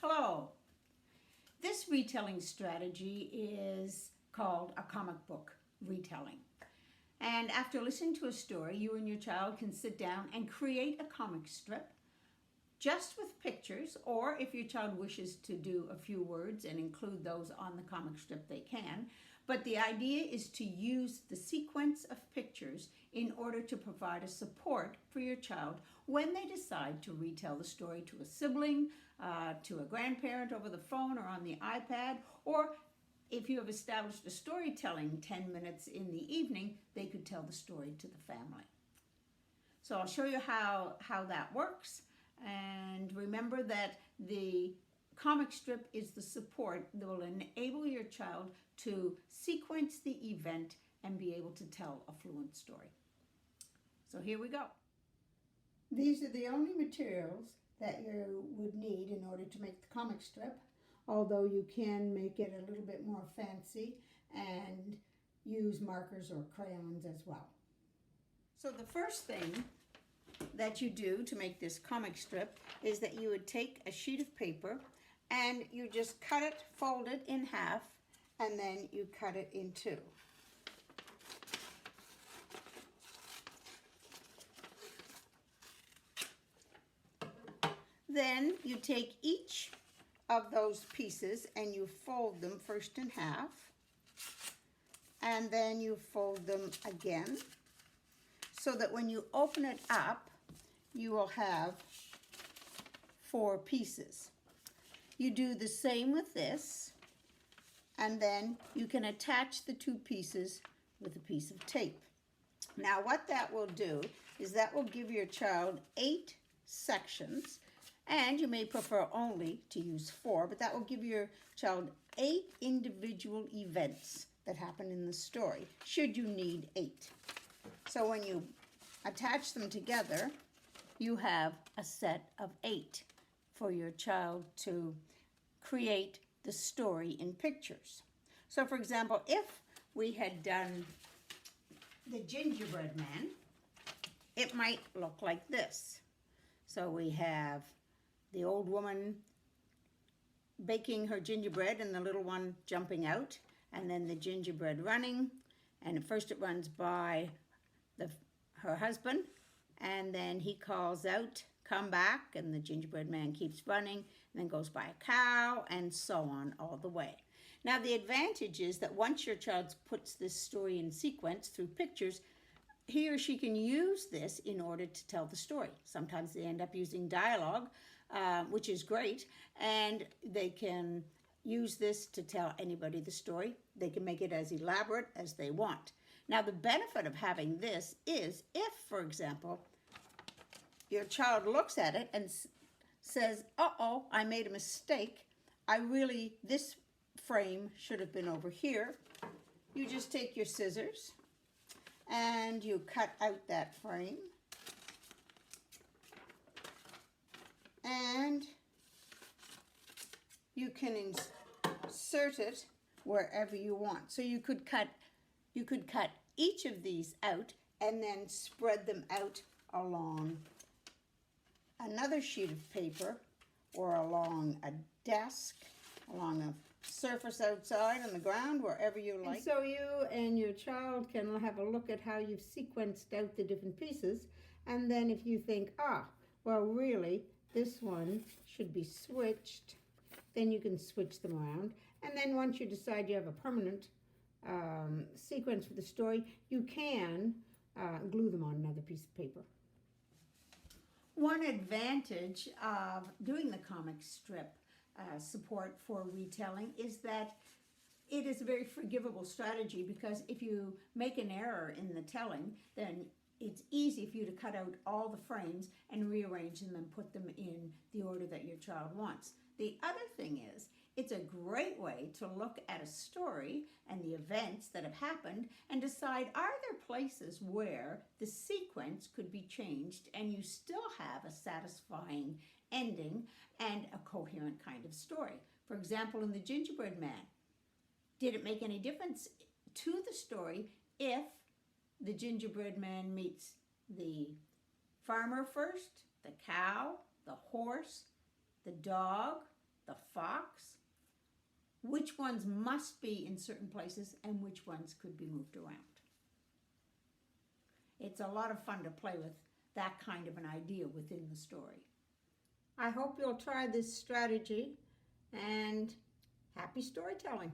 Hello. This retelling strategy is called a comic book retelling. And after listening to a story, you and your child can sit down and create a comic strip just with pictures, or if your child wishes to do a few words and include those on the comic strip, they can. But the idea is to use the sequence of pictures in order to provide a support for your child when they decide to retell the story to a sibling, to a grandparent over the phone or on the iPad, or if you have established a storytelling 10 minutes in the evening, they could tell the story to the family. So I'll show you how that works. And remember that the comic strip is the support that will enable your child to sequence the event and be able to tell a fluent story. So here we go. These are the only materials that you would need in order to make the comic strip, although you can make it a little bit more fancy and use markers or crayons as well. So the first thing that you do to make this comic strip is that you would take a sheet of paper and you just cut it, fold it in half, and then you cut it in two. Then you take each of those pieces and you fold them first in half, and then you fold them again, so that when you open it up, you will have 4 pieces. You do the same with this, and then you can attach the 2 pieces with a piece of tape. Now what that will do is that will give your child 8 sections, and you may prefer only to use 4, but that will give your child 8 individual events that happen in the story, should you need 8. So when you attach them together, you have a set of 8 for your child to create the story in pictures. So for example, if we had done the gingerbread man, it might look like this. So we have the old woman baking her gingerbread and the little one jumping out, and then the gingerbread running, and first it runs by her husband, and then he calls out, "Come back," and the gingerbread man keeps running, and then goes by a cow, and so on all the way. Now the advantage is that once your child puts this story in sequence through pictures, he or she can use this in order to tell the story. Sometimes they end up using dialogue, which is great, and they can use this to tell anybody the story. They can make it as elaborate as they want. Now the benefit of having this is if, for example, your child looks at it and says, "Uh-oh, I made a mistake. This frame should have been over here." You just take your scissors and you cut out that frame, and you can insert it wherever you want. So you could cut each of these out and then spread them out along another sheet of paper or along a desk, along a surface outside on the ground, wherever you like. And so you and your child can have a look at how you've sequenced out the different pieces, and then if you think, well really this one should be switched, then you can switch them around. And then once you decide you have a permanent sequence for the story, you can glue them on another piece of paper. One advantage of doing the comic strip support for retelling is that it is a very forgivable strategy, because if you make an error in the telling, then it's easy for you to cut out all the frames and rearrange them and put them in the order that your child wants. The other thing is, it's a great way to look at a story and the events that have happened and decide, are there places where the sequence could be changed and you still have a satisfying ending and a coherent kind of story. For example, in the gingerbread man, did it make any difference to the story if the gingerbread man meets the farmer first, the cow, the horse, the dog, the fox, which ones must be in certain places and which ones could be moved around. It's a lot of fun to play with that kind of an idea within the story. I hope you'll try this strategy, and happy storytelling.